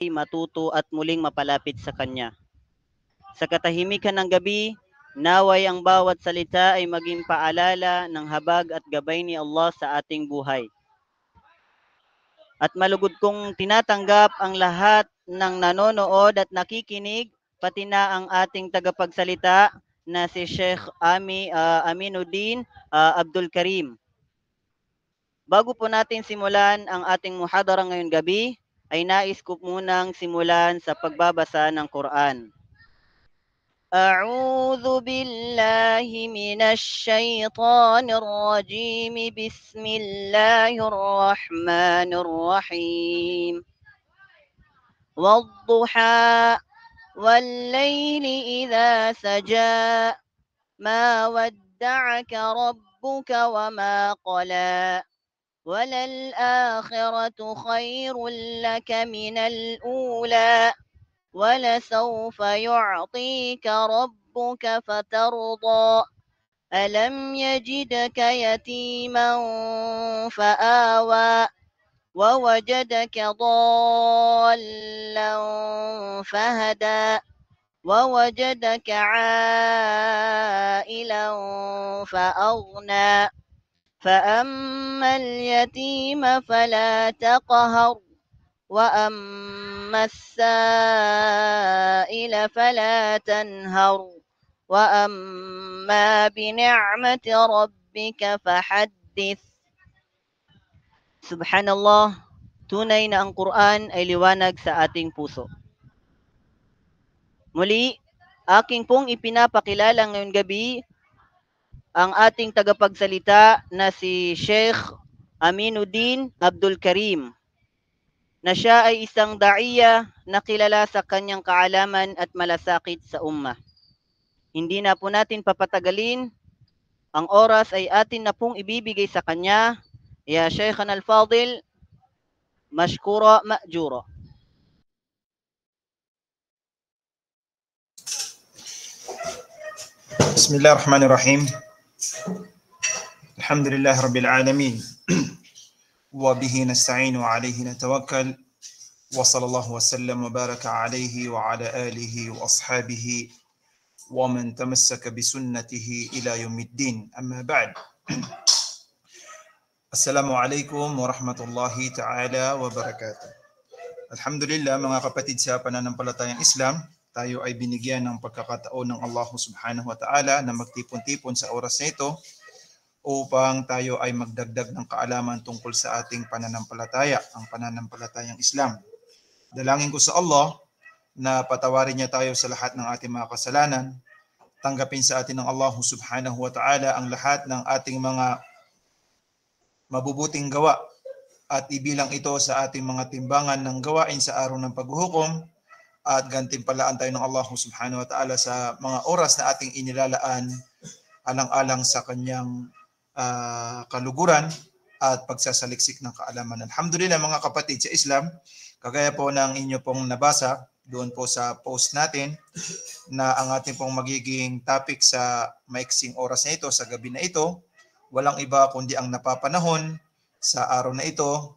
matuto at muling mapalapit sa Kanya. Sa katahimikan ng gabi, naway ang bawat salita ay maging paalala ng habag at gabay ni Allah sa ating buhay. At malugod kong tinatanggap ang lahat ng nanonood at nakikinig, pati na ang ating tagapagsalita na si Sheikh Aminuddin Abdul Karim. Bago po natin simulan ang ating muhadara ngayong gabi, ay nais ko munang simulan sa pagbabasa ng Quran. أعوذ بالله من الشيطان الرجيم بسم الله الرحمن الرحيم والضحى والليل إذا سجى ما ودعك ربك وما قلى وللآخرة خير لك من الأولى ولسوف يعطيك ربك فترضى ألم يجدك يتيما فآوى ووجدك ضالا فهدى ووجدك عائلا فأغنى فأما اليتيم فلا تقهر وأما السائل فلا تنهر وأما بنعمة ربك فحدث. Subhanallah, tunay na ang Quran ay liwanag sa ating puso. Muli, aking pong ipinapakilala ngayong gabi ang ating tagapagsalita na si Sheikh Aminuddin Abdul Karim, na siya ay isang da'iya na kilala sa kanyang kaalaman at malasakit sa ummah. Hindi na po natin papatagalin, ang oras ay atin na pong ibibigay sa kanya. Ya Shaykhan al-Fadil, mashkura ma'jura. Bismillahirrahmanirrahim. Alhamdulillah Rabbil Alamin. وبه نستعين وعليه نتوكل وصلى الله وسلم وبارك عليه وعلى آله وأصحابه ومن تمسك بسنته إلى يوم الدين أما بعد السلام عليكم ورحمة الله تعالى وبركاته. Alhamdulillah mga kapatid sa pananampalatayang Islam, tayo ay binigyan ng pagkakataon ng Allah subhanahu wa ta'ala na magtipon-tipon sa oras na ito upang tayo ay magdagdag ng kaalaman tungkol sa ating pananampalataya, ang pananampalatayang Islam. Dalangin ko sa Allah na patawarin niya tayo sa lahat ng ating mga kasalanan, tanggapin sa atin ng Allah subhanahu wa ta'ala ang lahat ng ating mga mabubuting gawa at ibilang ito sa ating mga timbangan ng gawain sa araw ng paghuhukom at gantimpalaan tayo ng Allah subhanahu wa ta'ala sa mga oras na ating inilalaan alang-alang sa kanyang kaluguran at pagsasaliksik ng kaalaman. Alhamdulillah mga kapatid sa Islam, kagaya po ng inyo pong nabasa doon po sa post natin na ang ating pong magiging topic sa maiksing oras na ito, sa gabi na ito, walang iba kundi ang napapanahon sa araw na ito.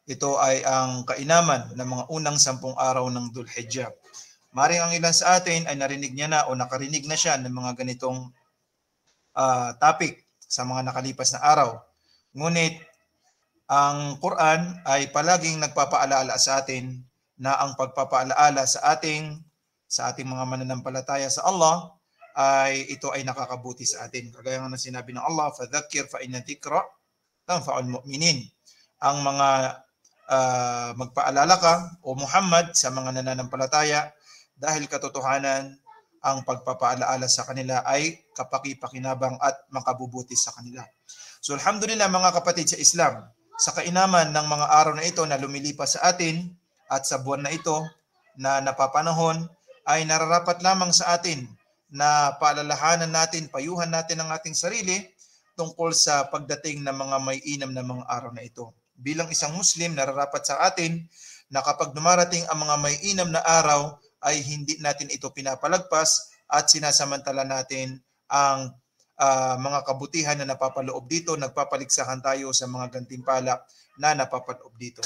Ito ay ang kainaman ng mga unang 10 araw ng Dhul Hijjah. Maring ang ilan sa atin ay narinig niya na o nakarinig na siya ng mga ganitong topic sa mga nakalipas na araw. Ngunit ang Quran ay palaging nagpapaalaala sa atin na ang pagpapaalaala sa ating mga mananampalataya sa Allah ay ito ay nakakabuti sa atin. Kagaya nga ng sinabi ng Allah, فَذَكِّرْ فَإِنَّ ذِكْرَ تَنْفَعُ الْمُؤْمِنِينَ. Ang mga magpaalala ka o Muhammad sa mga nananampalataya dahil katotohanan ang pagpapaalaala sa kanila ay kapaki-pakinabang at makabubuti sa kanila. So alhamdulillah mga kapatid sa Islam, sa kainaman ng mga araw na ito na lumilipas sa atin at sa buwan na ito na napapanahon ay nararapat lamang sa atin na paalalahanan natin, payuhan natin ang ating sarili tungkol sa pagdating ng mga may inam na mga araw na ito. Bilang isang Muslim, nararapat sa atin na kapag dumarating ang mga may inam na araw ay hindi natin ito pinapalagpas at sinasamantala natin ang mga kabutihan na napapaloob dito, nagpapaligsahan tayo sa mga gantimpala na napapaloob dito.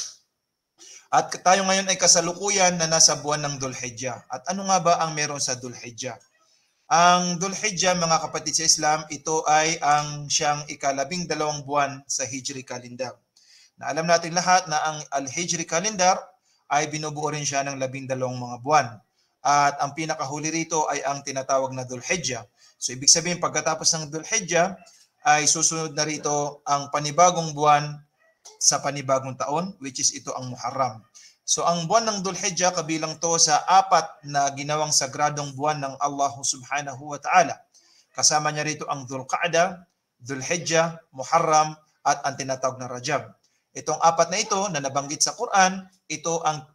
At tayo ngayon ay kasalukuyan na nasa buwan ng Dhul-Hijjah. At ano nga ba ang meron sa Dhul-Hijjah? Ang Dhul-Hijjah, mga kapatid sa Islam, ito ay ang siyang ika-12 buwan sa Hijri calendar. Na alam natin lahat na ang Al-Hijri calendar ay binubuo rin siya ng 12 mga buwan. At ang pinakahuli rito ay ang tinatawag na Dhul-Hijjah. So ibig sabihin, pagkatapos ng Dhul-Hijjah ay susunod na rito ang panibagong buwan sa panibagong taon, which is ito ang Muharram. So ang buwan ng Dhul-Hijjah, kabilang to sa 4 na ginawang sagradong buwan ng Allah subhanahu wa ta'ala. Kasama niya rito ang Dhul-Qa'dah, Dhul-Hijjah, Muharram, at ang tinatawag na Rajab. Itong 4 na ito na nabanggit sa Quran, ito ang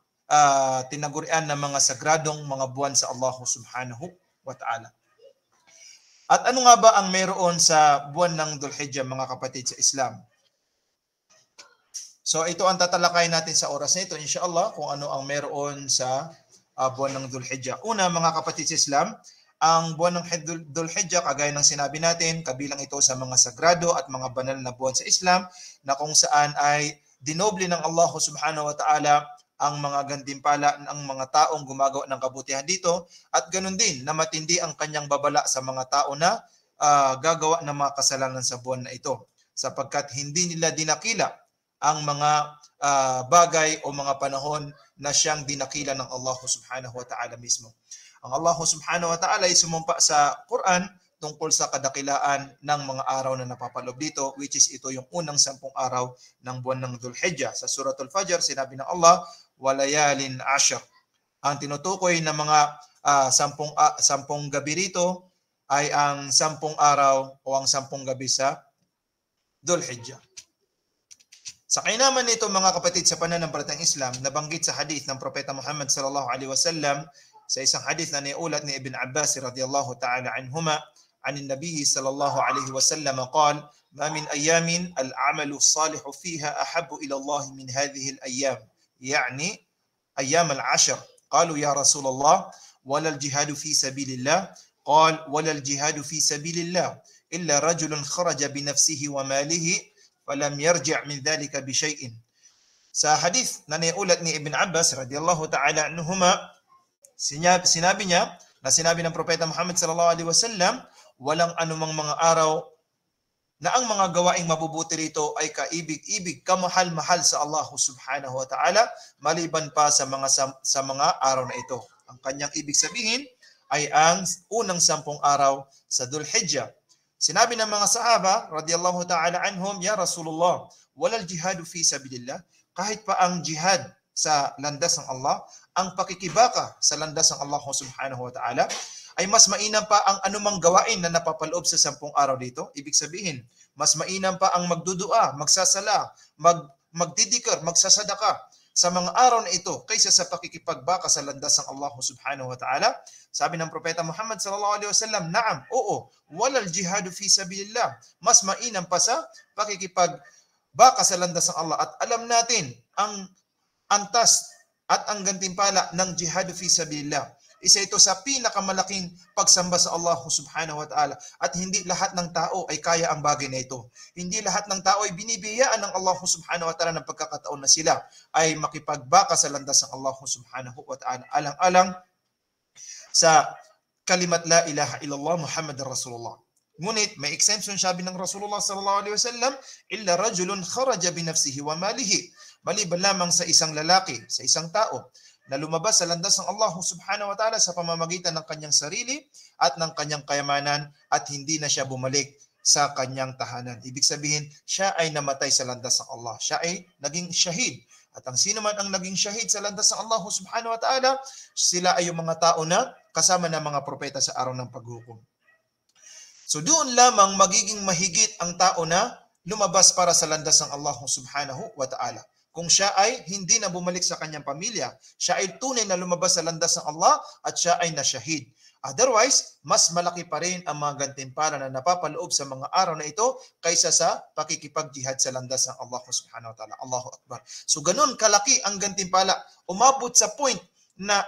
tinagurian ng mga sagradong mga buwan sa Allah subhanahu wa ta'ala. At ano nga ba ang meron sa buwan ng Dhul-Hijjah, mga kapatid sa Islam? So ito ang tatalakayin natin sa oras na ito, inshallah, kung ano ang meron sa buwan ng Dhul-Hijjah. Una, mga kapatid sa Islam, ang buwan ng Dhul-Hijjah, kagaya ng sinabi natin, kabilang ito sa mga sagrado at mga banal na buwan sa Islam, na kung saan ay dinoble ng Allah subhanahu wa ta'ala ang mga gantimpala ng mga taong gumagawa ng kabutihan dito, at ganun din na matindi ang kanyang babala sa mga tao na gagawa ng mga kasalanan sa buwan na ito, sapagkat hindi nila dinakila ang mga bagay o mga panahon na siyang dinakila ng Allah subhanahu wa ta'ala mismo. Ang Allah subhanahu wa ta'ala ay sumumpa sa Quran tungkol sa kadakilaan ng mga araw na napapalob dito, which is ito yung unang 10 araw ng buwan ng Dhul-Hijjah. Sa Suratul Fajr, sinabi ng Allah, walayalin ashar. Ang tinutukoy ng mga 10 gabi rito ay ang 10 araw o ang 10 gabi sa Dhul-Hijjah. Sa kainaman nito, mga kapatid, sa pananampalatayang Islam, nabanggit sa hadith ng Propeta Muhammad sallallahu alaihi wasallam, sa isang hadith na niulat ni Ibn Abbas radiyallahu ta'ala anhuma, عن النبي صلى الله عليه وسلم قال ما من أيام العمل الصالح فيها أحب إلى الله من هذه الأيام يعني أيام العشر قالوا يا رسول الله ولا الجهاد في سبيل الله قال ولا الجهاد في سبيل الله إلا رجل خرج بنفسه وماله فلم يرجع من ذلك بشيء. Sa hadith na niulat ni Ibn Abbas radiyallahu ta'ala anhuma, sinabi niya na sinabi ng Propeta Muhammad sallallahu alaihi wasallam, walang anumang mga araw na ang mga gawaing mabubuti rito ay kaibig-ibig, kamahal-mahal sa Allah subhanahu wa ta'ala, maliban pa sa mga araw na ito. Ang kanyang ibig sabihin ay ang unang 10 araw sa Dhul-Hijjah. Sinabi ng mga sahaba radiyallahu ta'ala anhum, ya Rasulullah, walal jihadu fi sabilillah, kahit pa ang jihad sa landas ng Allah, ang pakikibaka sa landas ng Allah subhanahu wa ta'ala, ay mas mainam pa ang anumang gawain na napapaloob sa 10 araw dito. Ibig sabihin, mas mainam pa ang magdudua, magsasala, magdidikar, magsasadaka sa mga araw na ito kaysa sa pakikipagbaka sa landas ng Allah subhanahu wa ta'ala. Sabi ng Propeta Muhammad sallallahu alaihi wasallam, naam, oo, walal jihadu fi sabilillah. Mas mainam pa sa pakikipagbaka sa landas ng Allah. At alam natin ang antas at ang gantimpala ng jihadu fi sabilillah. Isa ito sa pinakamalaking pagsamba sa Allah subhanahu wa ta'ala. At hindi lahat ng tao ay kaya ang bagay na ito. Hindi lahat ng tao ay binibiyaan ng Allah subhanahu wa ta'ala ng pagkakataon na sila ay makipagbaka sa landas ng Allah subhanahu wa ta'ala. Alang-alang sa kalimat la ilaha illallah Muhammad Rasulullah. Ngunit may exemption, sabi ng Rasulullah sallallahu alaihi wasallam, illa rajulun kharaja bi nafsihi wa malihi. Maliban lamang sa isang lalaki, sa isang tao na lumabas sa landas ng Allah subhanahu wa ta'ala sa pamamagitan ng kanyang sarili at ng kanyang kayamanan at hindi na siya bumalik sa kanyang tahanan. Ibig sabihin, siya ay namatay sa landas ng Allah. Siya ay naging shahid. At ang sino man ang naging shahid sa landas ng Allah subhanahu wa ta'ala, sila ay yung mga tao na kasama ng mga propeta sa araw ng paghukom. So doon lamang magiging mahigit ang tao na lumabas para sa landas ng Allah subhanahu wa ta'ala. Kung siya ay hindi na bumalik sa kanyang pamilya, siya ay tunay na lumabas sa landas ng Allah at siya ay nasyahid. Otherwise, mas malaki pa rin ang mga gantimpala na napapaloob sa mga araw na ito kaysa sa pakikipagjihad sa landas ng Allah subhanahu wa ta'ala. Allahu Akbar. So ganun kalaki ang gantimpala. Umabot sa point na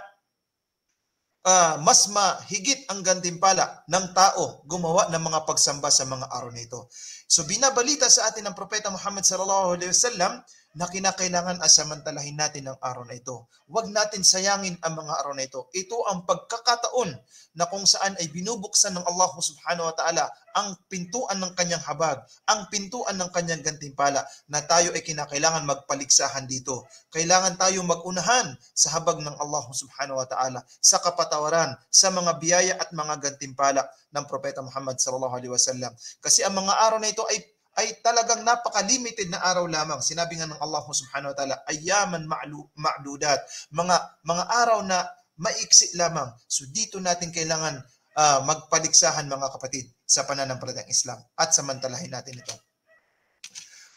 mas mahigit ang gantimpala ng tao gumawa ng mga pagsamba sa mga araw na ito. So binabalita sa atin ng Propeta Muhammad sallallahu alaihi wasallam na kinakailangan asamantalahin natin ang araw na ito. Huwag natin sayangin ang mga araw na ito. Ito ang pagkakataon na kung saan ay binubuksan ng Allah subhanahu wa ta'ala ang pintuan ng kanyang habag, ang pintuan ng kanyang gantimpala na tayo ay kinakailangan magpaligsahan dito. Kailangan tayo magunahan sa habag ng Allah subhanahu wa ta'ala, sa kapatawaran, sa mga biyaya at mga gantimpala ng Propeta Muhammad sallallahu alaihi wasallam. Kasi ang mga araw na ito ay talagang napaka-limited na araw lamang. Sinabi nga ng Allah subhanahu wa ta'ala, ayyaman ma'dudat, mga araw na maiksi lamang. So dito natin kailangan magpaligsahan mga kapatid sa pananampalatayang Islam at samantalahin natin ito.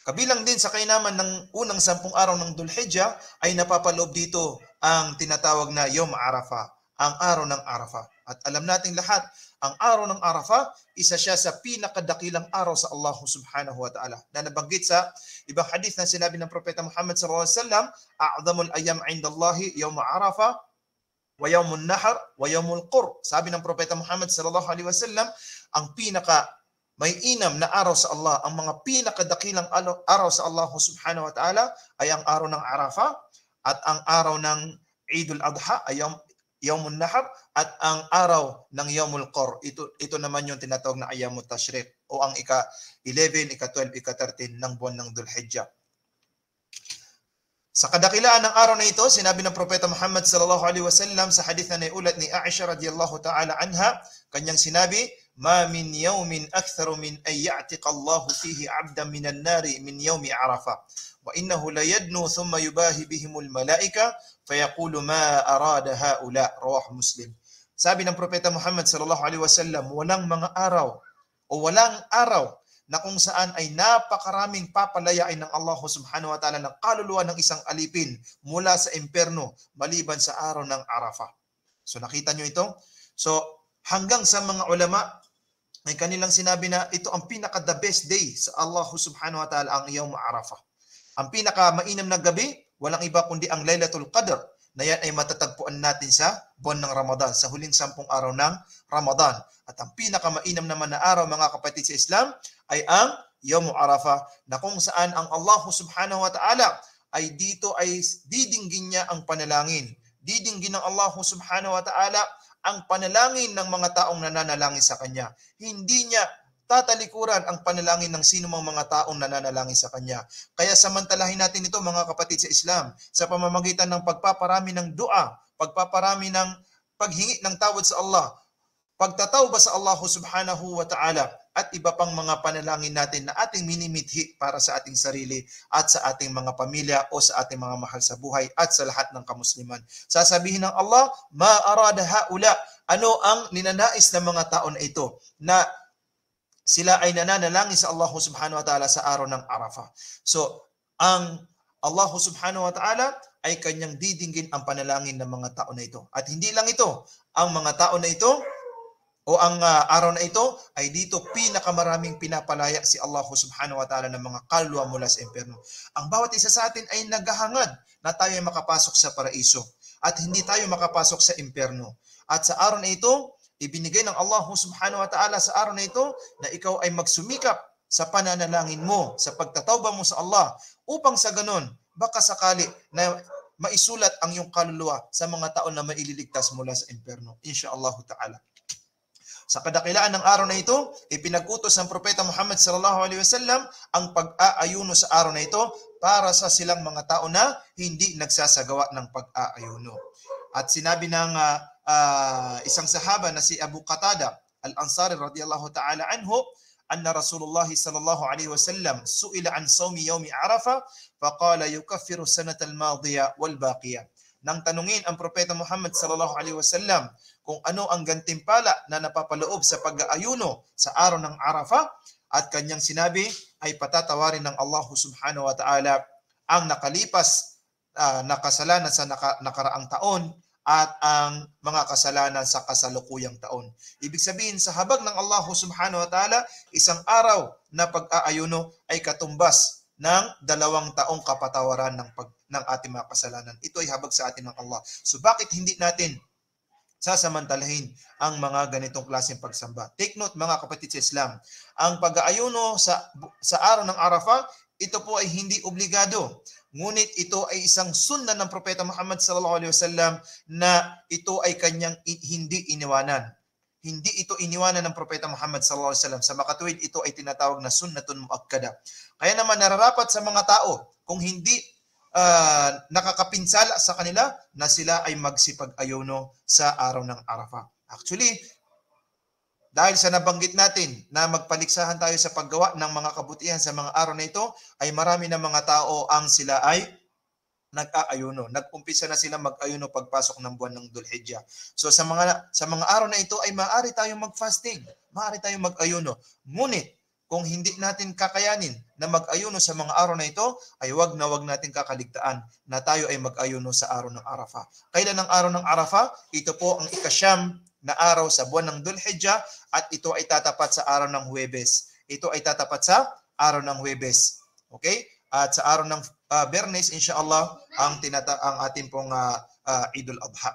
Kabilang din sa kainaman ng unang 10 araw ng Dhul Hijjah ay napapaloob dito ang tinatawag na Yom Arafah, ang araw ng Arafah. At alam natin lahat, ang araw ng Arafah, isa siya sa pinakadakilang araw sa Allah subhanahu wa ta'ala. Na nabanggit sa ibang hadith na sinabi ng Propeta Muhammad sallallahu alaihi wasallam, a'zamul ayyam 'indallahi yawm Arafah wa yawmun nahr wa yawmul qur. Sabi ng Propeta Muhammad sallallahu alaihi wasallam, ang pinaka may inam na araw sa Allah, ang mga pinakadakilang araw sa Allah subhanahu wa ta'ala ay ang araw ng Arafah at ang araw ng Eidul Adha ay Yawmun Nahr at ang araw ng Yawmul Qur. Ito naman yung tinatawag na Ayyamut Tashriq o ang ika-11, ika-12, ika-13 ng buwan ng Dhul Hijjah. Sa kadakilaan ng araw na ito, sinabi ng Propeta Muhammad sallallahu alaihi wasallam sa hadith na naiulat ni Aisha radhiyallahu ta'ala anha, kanyang sinabi, "Ma min yawmin aktharu min ay ya'tiqa Allahu fihi 'abdan minan nari min yawmi Arafah. Wa innahu la yadnu thumma yubahi bihimul malaika fayaqulu ma arada haula." Rawah Muslim. Sabi ng Propeta Muhammad sallallahu alaihi wasallam, walang mga araw o walang araw na kung saan ay napakaraming papalayain ng Allah subhanahu wa ta'ala ng kaluluwa ng isang alipin mula sa impyerno maliban sa araw ng Arafah. So nakita nyo ito? So hanggang sa mga ulama ay kanilang sinabi na ito ang pinaka-the best day sa Allah subhanahu wa ta'ala, ang Yawm Arafah. Ang pinaka-mainam na gabi, walang iba kundi ang Laylatul Qadr, na yan ay matatagpuan natin sa buwan ng Ramadan, sa huling 10 araw ng Ramadan. At ang pinaka-mainam naman na araw, mga kapatid sa Islam, ay ang Yawm Arafah, na kung saan ang Allah subhanahu wa ta'ala ay dito ay didinggin niya ang panalangin. Didinggin ng Allah subhanahu wa ta'ala ang panalangin ng mga taong nananalangin sa Kanya. Hindi niya tatalikuran ang panalangin ng sino mang mga taong nananalangin sa Kanya. Kaya samantalahin natin ito, mga kapatid sa Islam, sa pamamagitan ng pagpaparami ng dua, pagpaparami ng paghingi ng tawad sa Allah, pagtatawba sa Allah subhanahu wa ta'ala, at iba pang mga panalangin natin na ating minimithi para sa ating sarili at sa ating mga pamilya o sa ating mga mahal sa buhay at sa lahat ng kamusliman. Sasabihin ng Allah, ma arada haula, ano ang ninanais ng mga tao na ito na sila ay nananalangin sa Allah subhanahu wa ta'ala sa araw ng Arafah. So, ang Allah subhanahu wa ta'ala ay kanyang didinggin ang panalangin ng mga tao na ito. At hindi lang ito, ang mga tao na ito o ang araw na ito ay dito pinakamaraming pinapalaya si Allah subhanahu wa ta'ala ng mga kaluluwa mula sa impyerno. Ang bawat isa sa atin ay naghahangad na tayo ay makapasok sa paraiso at hindi tayo makapasok sa impyerno. At sa araw na ito, ibinigay ng Allah subhanahu wa ta'ala sa araw na ito na ikaw ay magsumikap sa pananalangin mo, sa pagtatawba mo sa Allah, upang sa ganun, baka sakali na maisulat ang iyong kaluluwa sa mga tao na maililigtas mula sa impyerno. Insyaallah ta'ala. Sa kadakilaan ng araw na ito, ipinag-utos ng Propeta Muhammad sallallahu alaihi wasallam ang pag-aayuno sa araw na ito para sa silang mga tao na hindi nagsasagawa ng pag-aayuno. At sinabi ng isang sahaba na si Abu Qatada al-Ansari radiyallahu ta'ala anhu, anna Rasulullah sallallahu alaihi wasallam su'ila an sawmi yawmi Arafah faqala yukaffiru sanata al-madiyah wal baqiyah. Nang tanungin ang Propeta Muhammad sallallahu alaihi wasallam kung ano ang gantimpala na napapaloob sa pag-aayuno sa araw ng Arafah, at kanyang sinabi ay patatawarin ng Allah subhanahu wa ta'ala ang nakalipas na kasalanan sa nakaraang taon at ang mga kasalanan sa kasalukuyang taon. Ibig sabihin, sa habag ng Allah subhanahu wa ta'ala, isang araw na pag-aayuno ay katumbas ng 2 taong kapatawaran ng ating mga kasalanan. Ito ay habag sa atin ng Allah. So bakit hindi natin sasamantalahin ang mga ganitong klaseng pagsamba? Take note, mga kapatid sa Islam, ang pag-aayuno sa araw ng Arafah, ito po ay hindi obligado. ngunit ito ay isang sunna ng Propeta Muhammad sallallahu alaihi wasallam na ito ay kanyang hindi iniwanan. Hindi ito iniwanan ng Propeta Muhammad sallallahu alaihi wasallam. Sa makatuwid, ito ay tinatawag na sunnatun muakkada. Kaya naman nararapat sa mga tao kung hindi nakakapinsala sa kanila na sila ay magsipag-ayuno sa araw ng Arafah. Actually, dahil sa nabanggit natin na magpaliksahan tayo sa paggawa ng mga kabutihan sa mga araw na ito, ay marami na mga tao ang sila ay nag-aayuno. Nag-umpisa na sila mag-ayuno pagpasok ng buwan ng Dhul-Hijjah. So sa mga araw na ito ay maaari tayong mag-fasting, maaari tayong mag-ayuno. Ngunit kung hindi natin kakayanin na mag-ayuno sa mga araw na ito, ay wag natin kakaligtaan na tayo ay mag-ayuno sa araw ng Arafah. Kailan ang araw ng Arafah? Ito po ang ikasyam na araw sa buwan ng Dhul-Hijjah at ito ay tatapat sa araw ng Huwebes. Ito ay tatapat sa araw ng Huwebes. Okay? At sa araw ng Biyernes, inshallah, ang ating pong Idul Adha.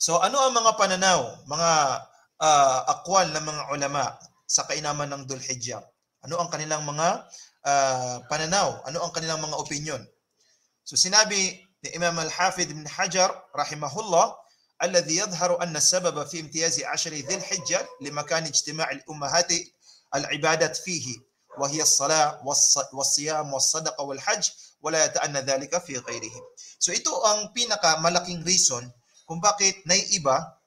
So ano ang mga pananaw, mga akwal ng mga ulama sa kainaman ng Dhul-Hijjah? Ano ang kanilang mga pananaw? Ano ang kanilang mga opinion? So sinabi ni Imam Al-Hafidh ibn Hajar rahimahullah, alladhi yadhharu anna as-sababa fi imtiyazi 10 Dhul-Hijjah limakan ijtima' al-ummahat al-ibadat fihi wa hiya as-salah was-siyam was-sadaqa wal-hajj wa la yata'anna dhalika fi ghayrihim. So ito ang pinakamalaking reason kung bakit naiiba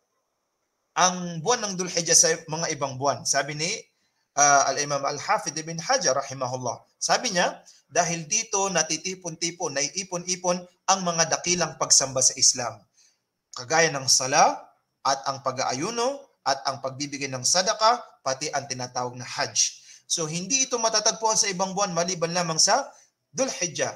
ang buwan ng Dhul-Hijjah sa mga ibang buwan. Sabi ni Al-Imam Al-Hafidh ibn Hajar rahimahullah. Sabi niya, dahil dito natitipon-tipon, naiipon-ipon ang mga dakilang pagsamba sa Islam. Kagaya ng sala at ang pag-aayuno at ang pagbibigay ng sadaka, pati ang tinatawag na hajj. So hindi ito matatagpuan sa ibang buwan maliban lamang sa Dhul-Hijjah.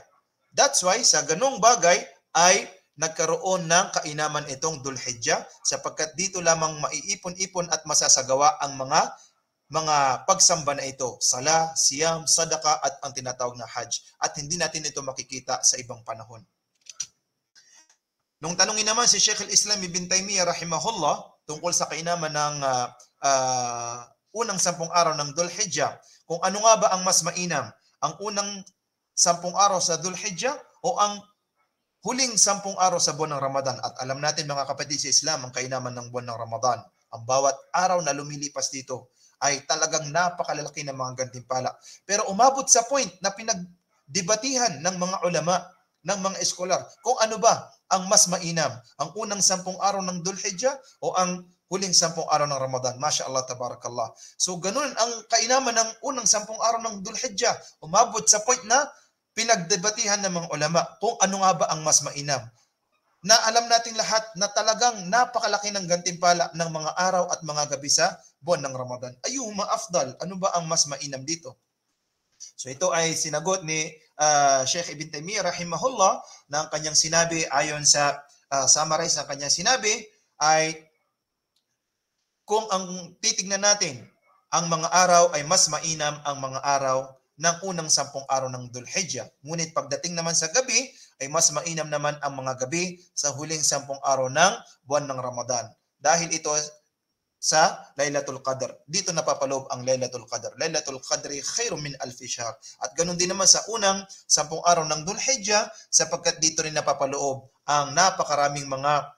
That's why sa ganong bagay ay nagkaroon ng kainaman itong Dhul-Hijjah sapagkat dito lamang maiipon-ipon at masasagawa ang mga pagsamba na ito, sala, siyam, sadaka at ang tinatawag na hajj. At hindi natin ito makikita sa ibang panahon. Nung tanungin naman si Sheikh al-Islam Ibn Taymiyyah rahimahullah tungkol sa kainaman ng unang 10 araw ng Dhul-Hijjah, kung ano nga ba ang mas mainam, ang unang 10 araw sa Dhul-Hijjah o ang huling 10 araw sa buwan ng Ramadan. At alam natin mga kapatid sa Islam, ang kainaman ng buwan ng Ramadan, ang bawat araw na lumilipas dito ay talagang napakalalaki ng mga gantimpala. Pero umabot sa point na pinagdebatihan ng mga ulama, ng mga eskolar, kung ano ba ang mas mainam, ang unang 10 araw ng Dhul-Hijjah o ang huling 10 araw ng Ramadan. Masya Allah, tabarakallah. So ganun ang kainaman ng unang 10 araw ng Dhul-Hijjah. Umabot sa point na pinagdebatihan ng mga ulama kung ano nga ba ang mas mainam. Na alam nating lahat na talagang napakalaki ng gantimpala ng mga araw at mga gabi sa buwan ng Ramadan. Ayuma afdal, ano ba ang mas mainam dito? So ito ay sinagot ni Sheikh Ibn Taymiyyah rahimahullah na ang kanyang sinabi ayon sa summarize ng kanyang sinabi ay kung ang titignan natin, ang mga araw ay mas mainam ang mga araw ng unang 10 araw ng Dhul-Hijjah. Ngunit pagdating naman sa gabi, ay mas mainam naman ang mga gabi sa huling 10 araw ng buwan ng Ramadan. Dahil ito sa Laylatul Qadr. Dito napapaloob ang Laylatul Qadr. Laylatul Qadri khairum min alfi shahr. At ganun din naman sa unang 10 araw ng Dhul-Hijjah sapagkat dito rin napapaloob ang napakaraming mga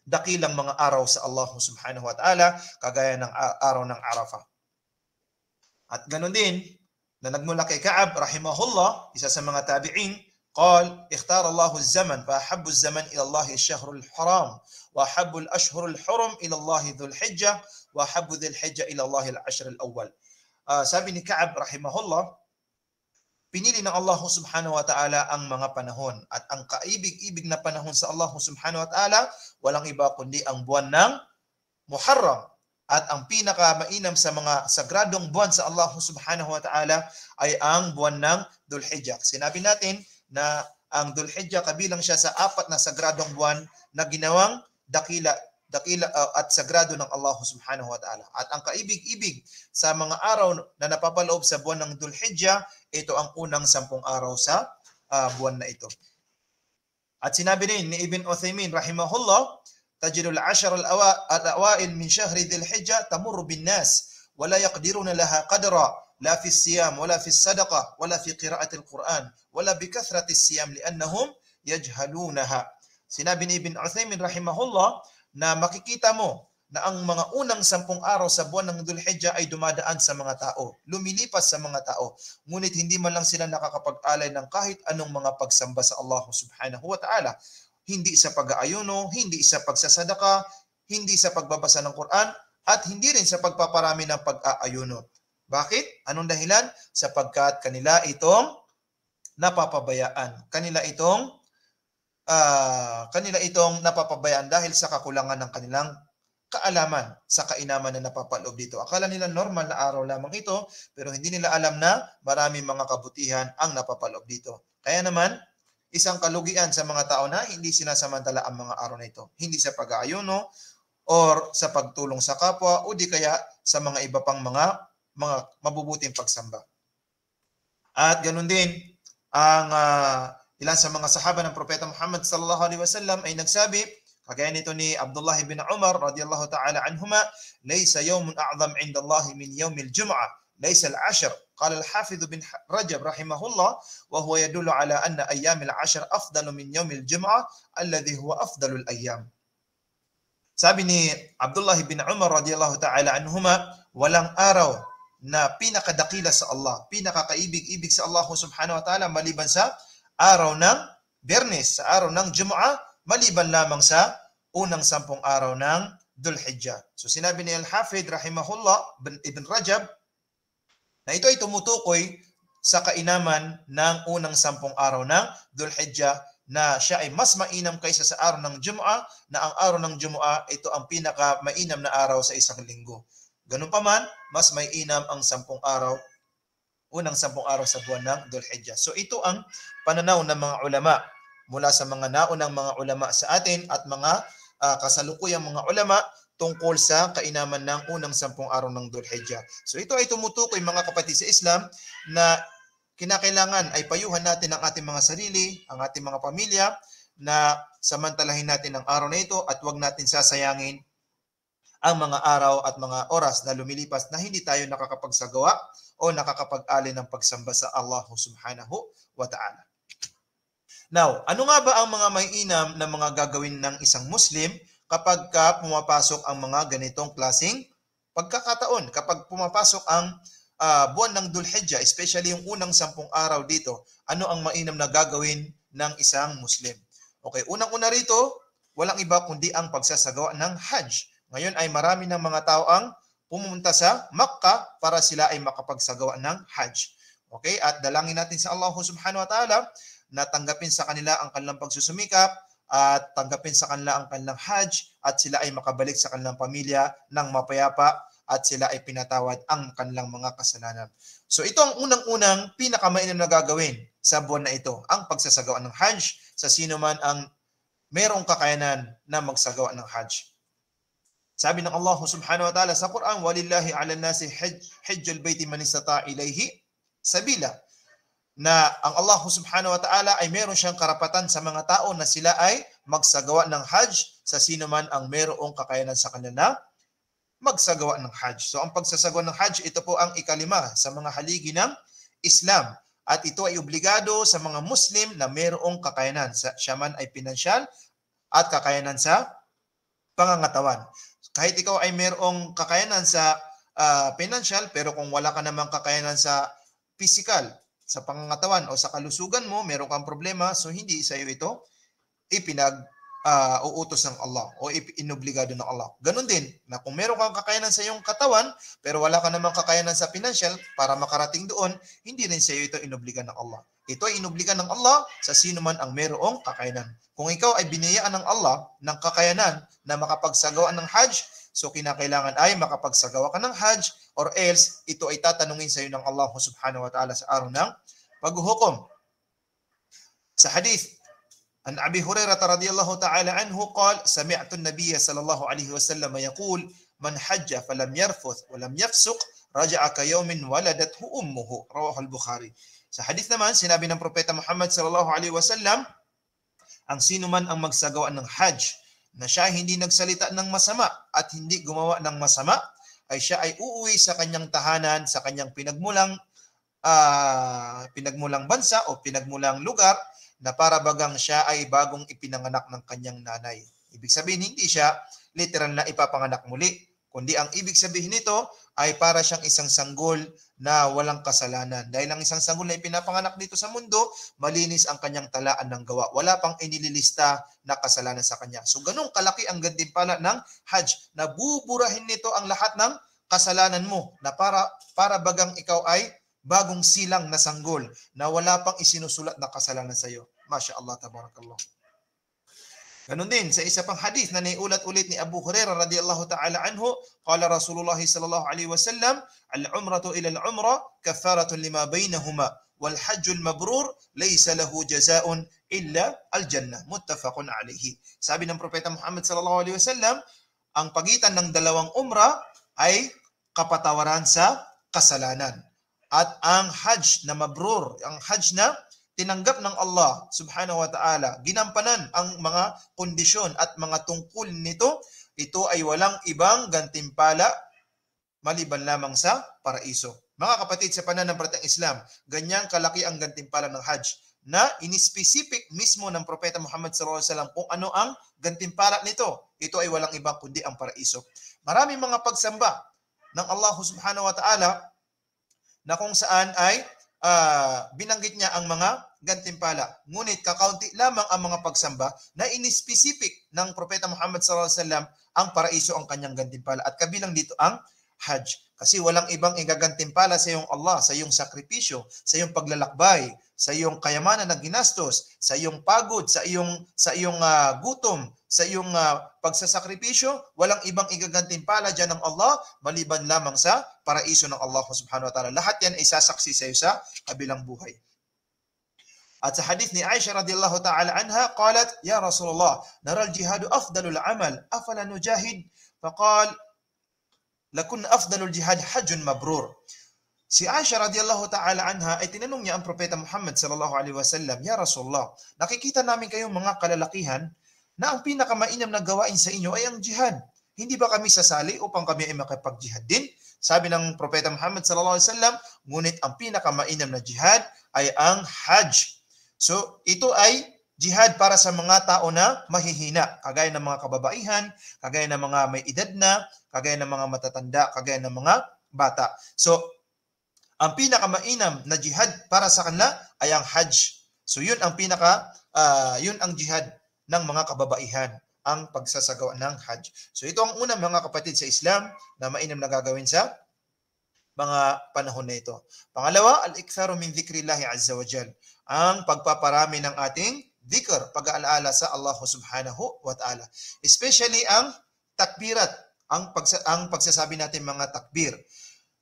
dakilang mga araw sa Allah subhanahu wa ta'ala kagaya ng araw ng Arafah. At ganun din na nagmula kay Ka'ab rahimahullah, isa sa mga tabi'in, قال اختار الله الزمن فأحب الزمن إلى الله الشهر الحرام وأحب الأشهر الحرم إلى الله ذو الحجة وأحب ذي الحجة إلى الله العشر الأول. Sabi ni Ka'ab rahimahullah, pinili ng Allah subhanahu wa ta'ala ang mga panahon at ang kaibig-ibig na panahon sa Allah subhanahu wa ta'ala walang iba kundi ang buwan ng Muharram. At ang pinakamainam sa mga sagradong buwan sa Allah subhanahu wa ta'ala ay ang buwan ng Dhul-Hijjah. Sinabi natin na ang Dhul-Hijjah kabilang siya sa 4 na sagradong buwan na ginawang dakila at sagrado ng Allah subhanahu wa ta'ala. At ang kaibig-ibig sa mga araw na napapaloob sa buwan ng Dhul-Hijjah, ito ang unang 10 araw sa buwan na ito. At sinabi rin ni Ibn Uthaymin rahimahullah, tajidul 10 al-awail min shahri Dhul-Hijjah tamurru bin nas wala yaqdiruna laha qadra لا في الصيام ولا في الصدقة ولا في قراءة القرآن ولا بكثرة الصيام لأنهم يجهلونها. Sinabi ni Ibn Uthaymin rahimahullah na makikita mo na ang mga unang 10 araw sa buwan ng Dhul-Hijjah ay dumadaan sa mga tao, lumilipas sa mga tao, ngunit hindi man lang sila nakakapag-alay ng kahit anong mga pagsamba sa Allah subhanahu wa ta'ala. Hindi sa pag-aayuno, hindi sa pagsasadaka, hindi sa pagbabasa ng Quran, at hindi rin sa pagpaparami ng pag-aayuno. Bakit? Anong dahilan? Sapagkat kanila itong napapabayaan. Kanila itong napapabayaan dahil sa kakulangan ng kanilang kaalaman sa kainaman na napapaloob dito. Akala nila normal na araw lamang ito, pero hindi nila alam na maraming mga kabutihan ang napapaloob dito. Kaya naman, isang kalugian sa mga tao na hindi sinasamantala ang mga araw na ito. Hindi sa pag-aayuno or sa pagtulong sa kapwa o di kaya sa mga iba pang mga mabubuting pagsamba. At ganun din, ang ilan sa mga sahaba ng Propeta Muhammad sallallahu alaihi wasallam ay nagsabi, kagaya nito ni Abdullah ibn Umar radiyallahu ta'ala anhuma, laysa yawmun a'zam 'inda Allah min yawmil jum'ah, laysa al-'ashr. Qala al-Hafidh bin Rajab rahimahullah, wa huwa yadullu ala anna ayyam al-'ashr afdalu min yawmil jum'ah alladhi huwa afdalul ayyam. Sabi ni Abdullah ibn Umar radiyallahu ta'ala anhuma, walang araw na pinakadakila sa Allah, pinakakaibig-ibig sa Allah subhanahu wa ta'ala maliban sa araw ng Biyernes, sa araw ng Jum'ah, maliban lamang sa unang 10 araw ng Dhul-Hijjah. So sinabi ni Al-Hafidh rahimahullah Ibn Rajab na ito ay tumutukoy sa kainaman ng unang 10 araw ng Dhul-Hijjah na siya ay mas mainam kaysa sa araw ng Jum'ah, na ang araw ng Jum'ah ito ang pinaka-mainam na araw sa isang linggo. Ganun pa man, mas mainam ang 10 araw, unang 10 araw sa buwan ng Dhul-Hijjah. So ito ang pananaw ng mga ulama mula sa mga naunang mga ulama sa atin at mga kasalukuyang mga ulama tungkol sa kainaman ng unang 10 araw ng Dhul-Hijjah. So ito ay tumutukoy mga kapatid sa Islam na kinakailangan ay payuhan natin ang ating mga sarili, ang ating mga pamilya, na samantalahin natin ang araw na ito at huwag natin sasayangin ang mga araw at mga oras na lumilipas na hindi tayo nakakapagsagawa o nakakapag-alay ng pagsamba sa Allah subhanahu wa ta'ala. Now, ano nga ba ang mga mainam na mga gagawin ng isang Muslim kapag pumapasok ang mga ganitong klaseng pagkakataon? Kapag pumapasok ang buwan ng Dhul-Hijjah, especially yung unang 10 araw dito, ano ang mainam na gagawin ng isang Muslim? Okay, unang-una rito, walang iba kundi ang pagsasagawa ng Hajj. Ngayon ay marami ng mga tao ang pumunta sa Makkah para sila ay makapagsagawa ng Hajj. Okay? At dalangin natin sa Allah subhanahu wa ta'ala na tanggapin sa kanila ang kanilang pagsusumikap at tanggapin sa kanila ang kanilang Hajj at sila ay makabalik sa kanilang pamilya ng mapayapa at sila ay pinatawad ang kanilang mga kasalanan. So ito ang unang-unang pinakamainam na gagawin sa buwan na ito, ang pagsasagawa ng Hajj sa sino man ang mayroong kakayanan na magsagawa ng Hajj. Sabi ng Allah subhanahu wa ta'ala sa Quran, walillahi 'alan nasi hajjul baiti man istata'a ilayhi sabila. Na ang Allah subhanahu wa ta'ala ay meron siyang karapatan sa mga tao na sila ay magsagawa ng Hajj sa sino man ang mayroong kakayanan sa kanila na magsagawa ng Hajj. So ang pagsasagawa ng Hajj, ito po ang ikalima sa mga haligi ng Islam. At ito ay obligado sa mga Muslim na mayroong kakayanan. Siya man ay pinansyal at kakayanan sa pangangatawan. Kahit ikaw ay mayroong kakayanan sa financial, pero kung wala ka namang kakayanan sa physical, sa pangangatawan o sa kalusugan mo, meron kang problema, so hindi sa iyo ito uutos ng Allah o inobligado ng Allah. Ganon din, na kung meron kang kakayanan sa iyong katawan, pero wala ka namang kakayanan sa financial para makarating doon, hindi rin sa iyo ito inobligan ng Allah. Ito ay inobligan ng Allah sa sino man ang mayroong kakayanan. Kung ikaw ay biniyaan ng Allah ng kakayanan na makapagsagawa ng Hajj, so kinakailangan ay makapagsagawa ka ng Hajj, or else ito ay tatanungin sa iyo ng Allah subhanahu wa ta'ala sa araw ng paghuhukom. Sa hadith an Abi Hurairah radhiyallahu ta'ala anhu qala sami'tu an-nabiy sallallahu alayhi wa sallam yaqul man hajja falam yarfuth wa lam yafsuq raja'a ka yawmin waladathu ummuhu, rawahu al-Bukhari. Sa hadith naman sinabi ng Propeta Muhammad sallallahu alayhi wa sallam, ang sino man ang magsagawa ng Hajj na siya hindi nagsalita ng masama at hindi gumawa ng masama, ay siya ay uuwi sa kanyang tahanan, sa kanyang pinagmulang bansa o pinagmulang lugar na para bagang siya ay bagong ipinanganak ng kanyang nanay. Ibig sabihin, hindi siya literal na ipapanganak muli, kundi ang ibig sabihin nito ay para siyang isang sanggol na walang kasalanan. Dahil ang isang sanggol na ipinapanganak dito sa mundo, malinis ang kanyang talaan ng gawa. Wala pang inililista na kasalanan sa kanya. So ganun kalaki ang gantimpala ng Hajj, na buburahin nito ang lahat ng kasalanan mo, na para bagang ikaw ay bagong silang na sanggol na wala pang isinusulat na kasalanan sa iyo. Masya Allah, tabarakallah. Ganun din sa isa pang hadith na naiulat-ulit ni Abu Hurairah radhiyallahu ta'ala anhu, qala Rasulullah sallallahu alaihi wasallam, al-umratu ila al-umrah kaffaratun lima bainahuma wal hajjul mabrur laysa lahu jazaa'un illa al-jannah. Muttafaqun alayhi. Sabi ng propeta Muhammad sallallahu alaihi wasallam, ang pagitan ng dalawang umrah ay kapatawaran sa kasalanan. At ang hajj na mabrur, ang hajj na tinanggap ng Allah subhanahu wa ta'ala, ginampanan ang mga kondisyon at mga tungkol nito, ito ay walang ibang gantimpala maliban lamang sa paraiso. Mga kapatid, sa pananampalatayang Islam, ganyang kalaki ang gantimpala ng Hajj na inispecific mismo ng Propeta Muhammad sallallahu alaihi wasallam kung ano ang gantimpala nito. Ito ay walang ibang kundi ang paraiso. Maraming mga pagsamba ng Allah subhanahu wa ta'ala na kung saan ay binanggit niya ang mga gantimpala. Ngunit kakaunti lamang ang mga pagsamba na inispecific ng Propeta Muhammad sallallahu alaihi wasallam ang paraiso ang kanyang gantimpala. At kabilang dito ang Hajj. Kasi walang ibang igagantimpala sa iyong Allah, sa iyong sakripisyo, sa iyong paglalakbay, sa iyong kayamanan na ginastos, sa iyong pagod, sa iyong gutom, sa iyong pagsasakripisyo, walang ibang igagantimpala dyan ng Allah maliban lamang sa paraiso ng Allah subhanahu wa ta'ala. Lahat yan ay sasaksi sa iyo sa kabilang buhay. At sa hadith ni Aisha radhiyallahu ta'ala anha, qalat, Ya Rasulullah, nara al-jihadu afdalul amal, afala nujahid? Faqal, lakun afdalul jihad hajjun mabrur. Si Aisha radhiyallahu ta'ala anha ay tinanong niya ang Propeta Muhammad sallallahu alaihi wasallam, Ya Rasulullah, nakikita namin kayong mga kalalakihan na ang pinakamainam na gawain sa inyo ay ang jihad. Hindi ba kami sasali upang kami ay makipag-jihad din? Sabi ng Propeta Muhammad sallallahu alaihi wasallam, ngunit ang pinakamainam na jihad ay ang Hajj. So, ito ay jihad para sa mga tao na mahihina, kagaya ng mga kababaihan, kagaya ng mga may edad na, kagaya ng mga matatanda, kagaya ng mga bata. So, ang pinakamainam na jihad para sa kanila ay ang Hajj. So, yun ang yun ang jihad ng mga kababaihan, ang pagsasagawa ng Hajj. So, ito ang unang mga kapatid sa Islam na mainam na gagawin sa mga panahon na ito. Pangalawa, al-iktharu min dhikrillahi azza wa jal. Ang pagpaparami ng ating dhikr, pag-aalaala sa Allah subhanahu wa ta'ala. Especially ang takbirat, ang pagsasabi natin mga takbir.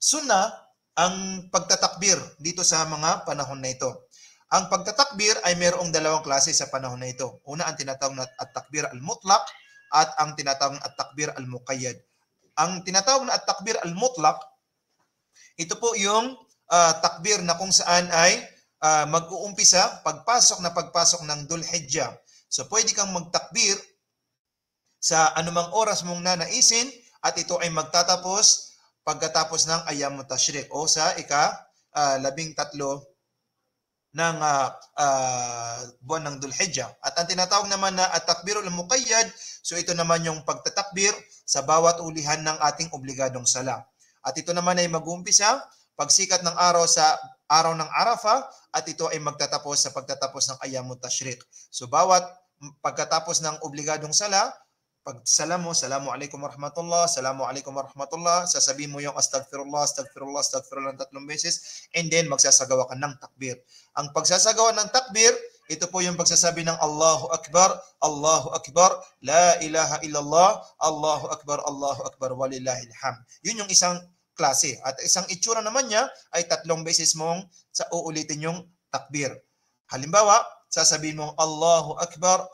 Sunnah ang pagtatakbir dito sa mga panahon na ito. Ang pagtatakbir ay mayroong dalawang klase sa panahon na ito. Una, ang tinatawag na at-takbir al-mutlaq at ang tinatawag na at-takbir al-muqayyad. Ang tinatawag na at-takbir al-mutlaq, ito po yung takbir na kung saan ay mag-uumpisa pagpasok ng Dhul Hijjah. So pwede kang magtakbir sa anumang oras mong nanaisin at ito ay magtatapos pagkatapos ng Ayyamut Tashriq o sa ika-13 ng buwan ng Dhul Hijjah. At ang tinatawag naman na at-takbirul muqayyad, so ito naman yung pagtatakbir sa bawat ulihan ng ating obligadong sala. At ito naman ay mag-uumpisa pagsikat ng araw sa araw ng Arafah at ito ay magtatapos sa pagtatapos ng Ayyamut Tashriq. So bawat pagkatapos ng obligadong sala, pag salam mo, Assalamu alaikum warahmatullah, Assalamu alaikum warahmatullah, sasabihin mo yung astaghfirullah, astaghfirullah, astaghfirullah ng 3 beses, and then magsasagawa ka ng takbir. Ang pagsasagawa ng takbir, ito po yung pagsasabi ng Allahu Akbar, La ilaha illallah, Allahu Akbar, walillahil hamd. Yun yung isang klase. At isang itsura naman niya ay 3 beses mong uulitin yung takbir. Halimbawa, sasabihin mo Allahu Akbar,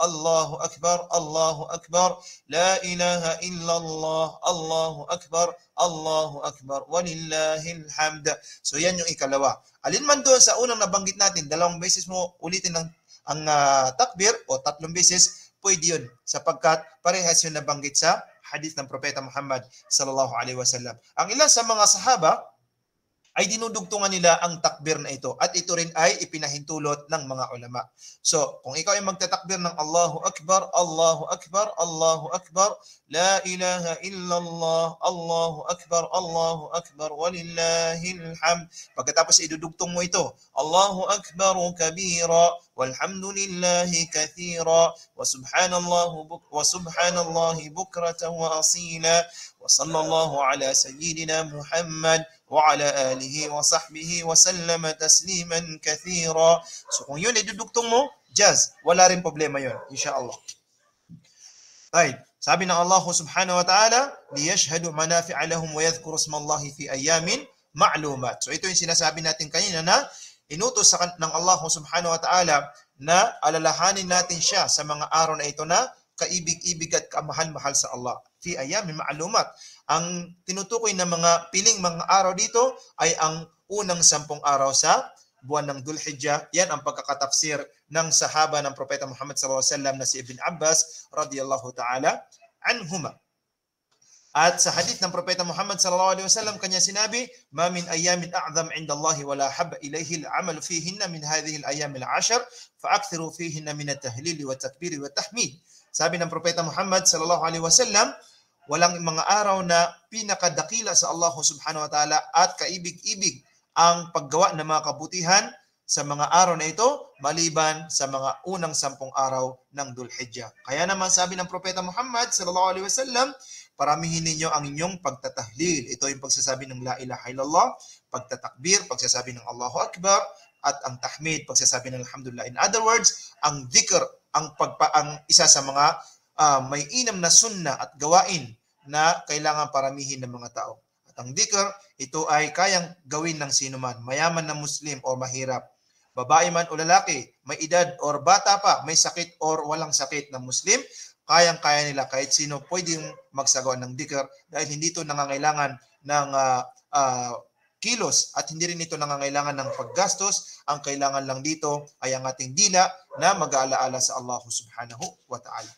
La ilaha illallah, Allahu Akbar, walillahil hamd. So yan yung ikalawa. Alin man doon sa unang nabanggit natin, 2 beses mo ulitin ang takbir o 3 beses, pwede yun sapagkat parehas yung nabanggit sa hadith ng Propeta Muhammad sallallahu alaihi wasallam. Ang ilan sa mga sahaba ay dinudugtungan nila ang takbir na ito at ito rin ay ipinahintulot ng mga ulama. So, kung ikaw ay magtatakbir ng Allahu Akbar, Allahu Akbar, Allahu Akbar, La ilaha illallah, Allahu Akbar, walillahil hamd. Pagkatapos idudugtong mo ito, Allahu Akbar kabira, walhamdulillahi kathira, wa subhanallahi bukratan wa asila, wa sallallahu ala sayyidina Muhammad wa ala alihi wa sahbihi wa sallama tasliman kathira. So kung yun idudugtong mo, jazz, wala rin problema yun, insyaAllah. Right. Sabi ng Allah subhanahu wa ta'ala, liyashhadu manafi'a lahum wa yadhkuru smallahi fi ayamin ma'lumat. So ito yung sinasabi natin kanina na inutos ng Allah subhanahu wa ta'ala na alalahanin natin siya sa mga araw na ito na kaibig-ibig at kamahal-mahal sa Allah. Fi ayamin ma'lumat. Ang tinutukoy ng mga piling mga araw dito ay ang unang 10 araw sa buwan ng Dhul-Hijjah. Yan ang pagkakatafsir ng sahaba ng Propeta Muhammad SAW na si Ibn Abbas radiyallahu ta'ala anhuma. At sa hadith ng Propeta Muhammad SAW, kanya sinabi, "Ma min ayamin a'zam 'inda Allah wa la habba ilayhi al-'amal fihinna min hadhihi al-ayam al-'ashr, fa'akthiru fihinna min at-tahlil wa at-takbir wa at-tahmid." Sabi ng Propeta Muhammad SAW, walang mga araw na pinakadakila sa Allah subhanahu wa ta'ala at kaibig-ibig ang paggawa ng mga kabutihan sa mga araw na ito maliban sa mga unang 10 araw ng Dhul-Hijjah. Kaya naman sabi ng Propeta Muhammad sallallahu alaihi wasallam, paramihin ninyo ang inyong pagtatahlil. Ito yung pagsasabi ng la ilaha illallah, pagtatakbir, pagsasabi ng Allahu Akbar, at ang tahmid, pagsasabi ng alhamdulillah. In other words, ang dhikr, ang isa sa mga may inam na sunna at gawain na kailangan paramihin ng mga tao. Ang dhikr, ito ay kayang gawin ng sino man, mayaman na Muslim o mahirap, babae man o lalaki, may edad or bata pa, may sakit or walang sakit na Muslim, kayang-kaya nila kahit sino pwedeng magsagawa ng dhikr dahil hindi ito nangangailangan ng kilos at hindi rin ito nangangailangan ng paggastos. Ang kailangan lang dito ay ang ating dila na mag-aalaala sa Allah subhanahu wa ta'ala.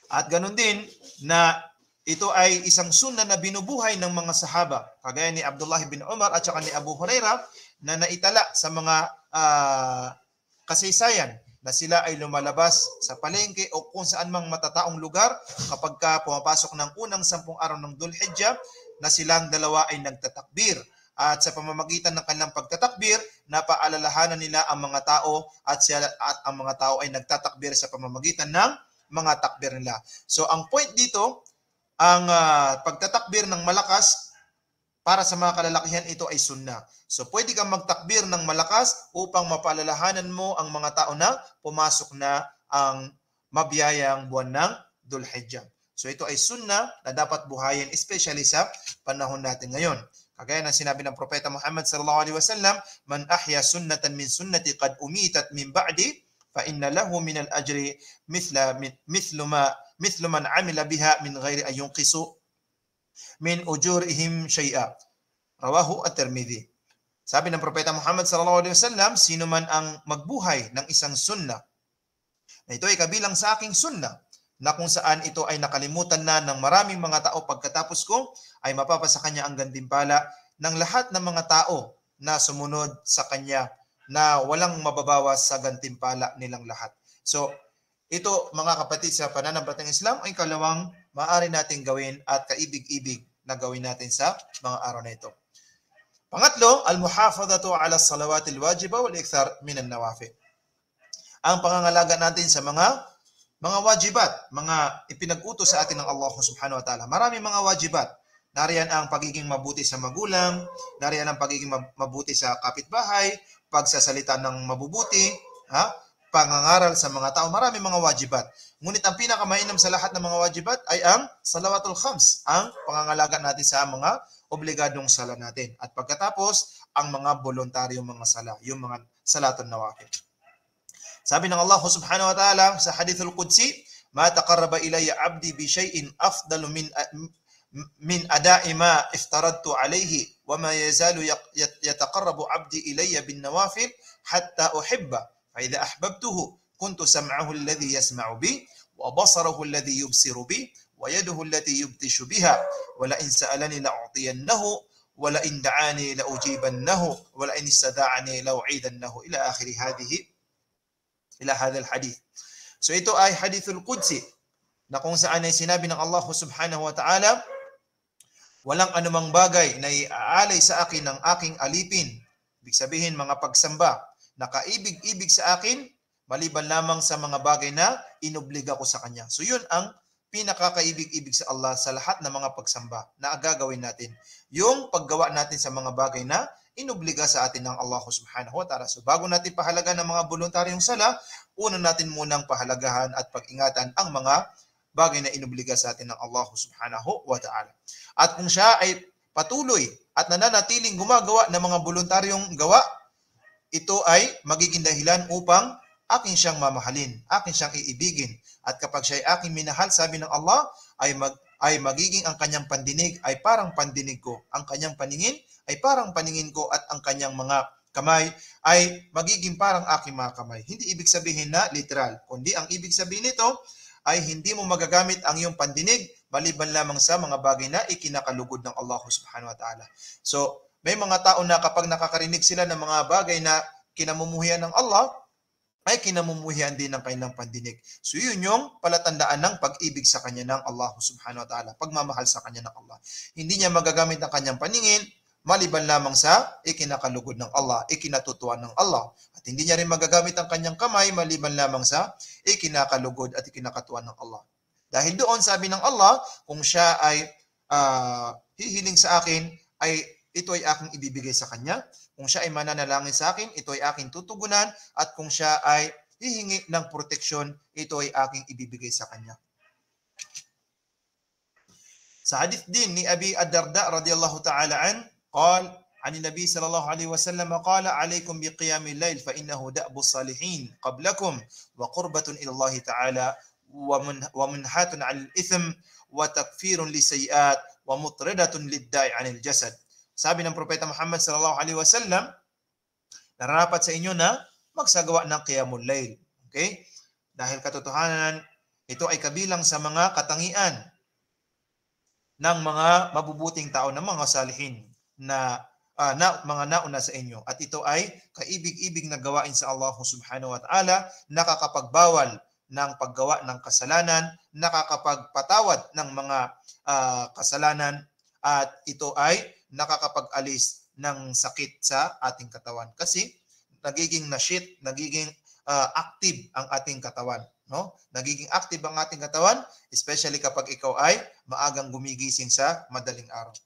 At ganun din na ito ay isang sunna na binubuhay ng mga sahaba, kagaya ni Abdullah bin Umar at saka ni Abu Hurairah na naitala sa mga kasaysayan na sila ay lumalabas sa palengke o kung saan mang matataong lugar kapag pumapasok ng unang 10 araw ng Dhul-Hijjah na silang dalawa ay nagtatakbir. At sa pamamagitan ng kanilang pagtatakbir, napaalalahanan nila ang mga tao at ang mga tao ay nagtatakbir sa pamamagitan ng mga takbir nila. So ang point dito, ang pagtatakbir ng malakas para sa mga kalalakihan, ito ay sunna. So pwede kang magtakbir ng malakas upang mapaalalahanan mo ang mga tao na pumasok na ang mabiyayang buwan ng Dhul-Hijjah. So ito ay sunna na dapat buhayin, especially sa panahon natin ngayon. Kagaya ng sinabi ng Propeta Muhammad sallallahu alaihi wasallam, "Man ahya sunnatan min sunnati qad umitat min ba'di, fa inna lahu min al-ajri mithlu man amila biha min ghairi an yunqisu min ujurihim shay'a." Rawahu at-Tirmidhi. Sabi ng Propeta Muhammad sallallahu alaihi wasallam, sino man ang magbuhay ng isang sunna na ito ay kabilang sa aking sunna, na kung saan ito ay nakalimutan na ng maraming mga tao pagkatapos ko, ay mapapasa kanya ang gantimpala ng lahat ng mga tao na sumunod sa kanya na walang mababawas sa gantimpala nilang lahat. So, ito mga kapatid sa pananampalatayang Islam ay kalawang maaari nating gawin at kaibig-ibig na gawin natin sa mga araw na ito. Pangatlo, al-muhafadhatu ala salawatil wajiba wal ikthar min an-nawafil. Ang pangangalaga natin sa mga wajibat, mga ipinag-utos sa atin ng Allah subhanahu wa ta'ala. Marami mga wajibat. Nariyan ang pagiging mabuti sa magulang, nariyan ang pagiging mabuti sa kapitbahay, pagsasalita ng mabubuti, pangangaral sa mga tao. Marami mga wajibat. Ngunit ang pinakamainam sa lahat ng mga wajibat ay ang salawatul khams, ang pangangalaga natin sa mga obligadong sala natin. At pagkatapos, ang mga voluntaryong mga sala, yung mga salatun nawafil. Sabi ng Allah subhanahu wa ta'ala sa hadithul Qudsi, "Ma taqarraba ilayya 'abdi bi shay'in afdalu min ada'i ma iftaradtu alayhi wa ma yazalu yataqarrabu 'abdi ilayya bin nawafil hatta uhibba fa idza ahbabtuhu kuntu sam'ahu alladhi yasma'u bi wa basarahu alladhi yubsiru bi ويده التي يبطش بها ولئن سألني لأعطينه ولئن دعاني لأجيبنه ولئن استدعني لأعيذنه إلى هذا الحديث. So ito ay hadithul qudsi na kung saan ay sinabi ng Allah subhanahu wa ta'ala, walang anumang bagay na iaalay sa akin ng aking alipin. Ibig sabihin mga pagsamba na kaibig-ibig sa akin maliban lamang sa mga bagay na inobliga ko sa Kanya. So yun ang pinakakaibig-ibig sa Allah sa lahat ng mga pagsamba na gagawin natin. Yung paggawa natin sa mga bagay na inobliga sa atin ng Allah subhanahu wa ta'ala. So bago natin pahalagahan ng mga voluntaryong sala, una natin munang pahalagahan at pag-ingatan ang mga bagay na inobliga sa atin ng Allah subhanahu wa ta'ala. At kung siya ay patuloy at nananatiling gumagawa ng mga voluntaryong gawa, ito ay magiging dahilan upang akin siyang mamahalin, akin siyang iibigin. At kapag siya ay aking minahal, sabi ng Allah, ay magiging ang kanyang pandinig ay parang pandinig ko. Ang kanyang paningin ay parang paningin ko at ang kanyang mga kamay ay magiging parang aking mga kamay. Hindi ibig sabihin na literal, kundi ang ibig sabihin nito ay hindi mo magagamit ang iyong pandinig maliban lamang sa mga bagay na ikinakalugod ng Allah subhanahu wa ta'ala. So, may mga tao na kapag nakakarinig sila ng mga bagay na kinamumuhian ng Allah, ay kinamumuhian din ng kanilang pandinig. So yun yung palatandaan ng pag-ibig sa kanya ng Allah subhanahu wa ta'ala, pagmamahal sa kanya ng Allah. Hindi niya magagamit ang kanyang paningin maliban lamang sa ikinakalugod ng Allah, ikinatutuan ng Allah. At hindi niya rin magagamit ang kanyang kamay maliban lamang sa ikinakalugod at ikinakatuan ng Allah. Dahil doon sabi ng Allah, kung siya ay hihiling sa akin, ay ito ay aking ibibigay sa kanya. Kung siya ay mananalangin sa akin, ito ay aking tutugunan. At kung siya ay hihingi ng proteksyon, ito ay aking ibibigay sa kanya. Sa hadith din ni Abi Ad-Darda radiyallahu ta'ala قال عن النبي صلى الله عليه وسلم قال عليكم بقيام الليل فإنه دأب الصالحين قبلكم وقربة إلى الله تعالى ومنحات عن الإثم وتكفير للسيئات ومطردة للداء عن الجسد. Sabi ng Propeta Muhammad sallallahu alaihi wasallam, nararapat sa inyo na magsagawa ng qiyamul layl. Okay? Dahil katotohanan, ito ay kabilang sa mga katangian ng mga mabubuting tao, ng mga salihin na mga nauna sa inyo. At ito ay kaibig-ibig na gawain sa Allah subhanahu wa ta'ala, nakakapagbawal ng paggawa ng kasalanan, nakakapagpatawad ng mga kasalanan, at ito ay nakakapag-alis ng sakit sa ating katawan. Kasi nagiging nashit, nagiging active ang ating katawan. No? Nagiging active ang ating katawan, especially kapag ikaw ay maagang gumigising sa madaling araw.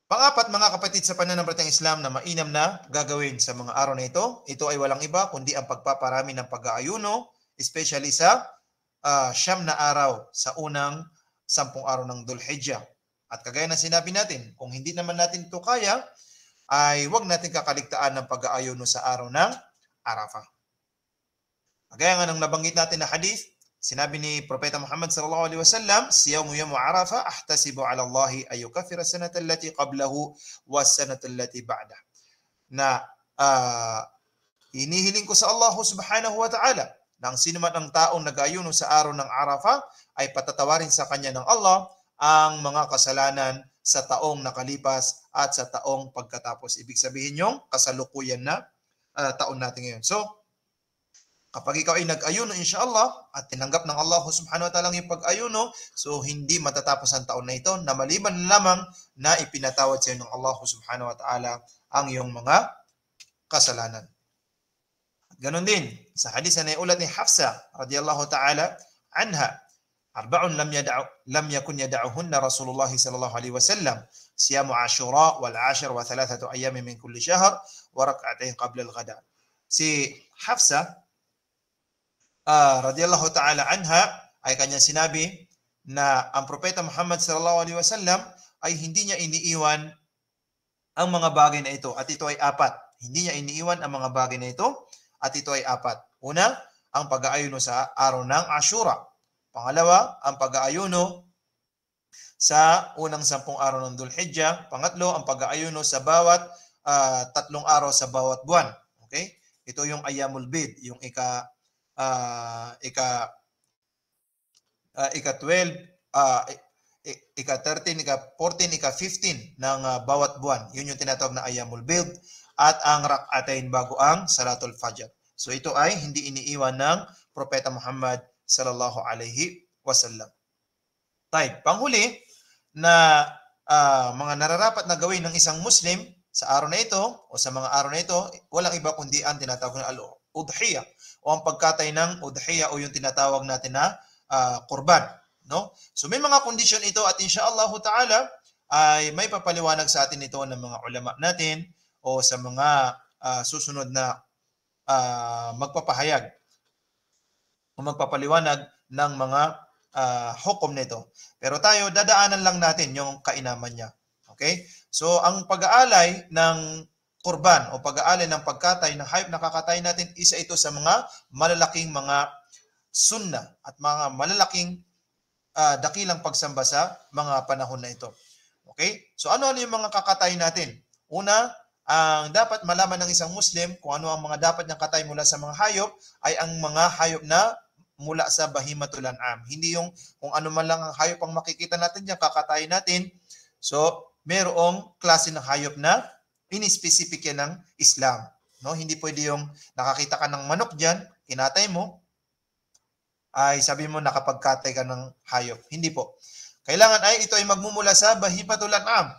Pang-apat, mga kapatid sa pananampalatayang Islam na mainam na gagawin sa mga araw na ito ay walang iba kundi ang pagpaparami ng pag-aayuno, especially sa siyam na araw sa unang 10 araw ng Dhul Hijjah. At kagaya na sinabi natin, kung hindi naman natin ito kaya, ay huwag natin kakaligtaan ng pag-aayuno sa araw ng Arafah. Kagaya nga ng nabanggit natin na hadith, sinabi ni Propeta Muhammad sallallahu alaihi wasallam, "Siyamu yawm Arafah ahtasibu 'ala Allah ay yukaffira as-sanata allati qablahu was-sanata allati ba'dah." Na hinihiling ko sa Allah subhanahu wa ta'ala na ang sino man ang taong nag-aayuno sa araw ng Arafah ay patatawarin sa kanya ng Allah ang mga kasalanan sa taong nakalipas at sa taong pagkatapos. Ibig sabihin yung kasalukuyan na taon natin ngayon. So, kapag ikaw ay nag-ayuno insyaAllah at tinanggap ng Allah subhanahu wa ta'ala yung pag-ayuno, so hindi matatapos ang taon na ito na maliban lamang na ipinatawad sa iyo ng Allah subhanahu wa ta'ala ang iyong mga kasalanan. Ganon din, sa hadis na iulat ni Hafsa radiyallahu ta'ala anha, arba'un lam yakun yada'uhunna Rasulullah sallallahu alaihi wasallam, siyamu Ashura wal 'ashir wa 3 ayyamin min kulli shahr wa rak'atayn qabla al-ghada. Si Hafsa radiyallahu ta'ala anha ay kanyang sinabi na ang Propeta Muhammad sallallahu alaihi wasallam ay hindi niya iniiwan ang mga bagay na ito, at ito ay 4. Hindi niya iniiwan ang mga bagay na ito at ito ay 4. Una, ang pag-aayuno sa araw ng Ashura. Pangalawa, ang pag-aayuno sa unang 10 araw ng Dhul Hijjah. Pangatlo, ang pag-aayuno sa bawat 3 araw sa bawat buwan. Okay? Ito yung Ayyamul Bid, yung ika-12, ika-13, ika-14, ika-15 ng bawat buwan. Yun yung tinatawag na Ayyamul Bid at ang rak'atain bago ang Salatul Fajr. So ito ay hindi iniiwan ng Propeta Muhammad sallallahu alaihi wasallam. Tayo, panghuli na mga nararapat na gawin ng isang Muslim sa araw na ito o sa mga araw na ito, walang iba kundi ang tinatawag na al-udhiyah o ang pagkatay ng udhiyah o yung tinatawag natin na kurban. No? So may mga kondisyon ito at insyaallah ta'ala ay may papaliwanag sa atin ito ng mga ulama natin o sa mga susunod na magpapahayag o magpapaliwanag ng mga hukom nito. Pero tayo, dadaanan lang natin yung kainaman niya. Okay? So, ang pag-aalay ng kurban o pag-aalay ng pagkatay ng hayop na kakatay natin, isa ito sa mga malalaking mga sunna at mga malalaking dakilang pagsamba sa mga panahon na ito. Okay? So, ano yung mga kakatay natin? Una, ang dapat malaman ng isang Muslim kung ano ang mga dapat niyang katay mula sa mga hayop ay ang mga hayop na mula sa bahimatul an'am. Hindi yung kung ano man lang ang hayop ang makikita natin diyan kakatayin natin. So, mayroong klase ng hayop na ini-specific yan ng Islam. No, hindi pwede yung nakakita ka ng manok diyan, kinatay mo, ay sabi mo nakapagkatay ka ng hayop. Hindi po. Kailangan ay ito ay magmumula sa bahimatul an'am.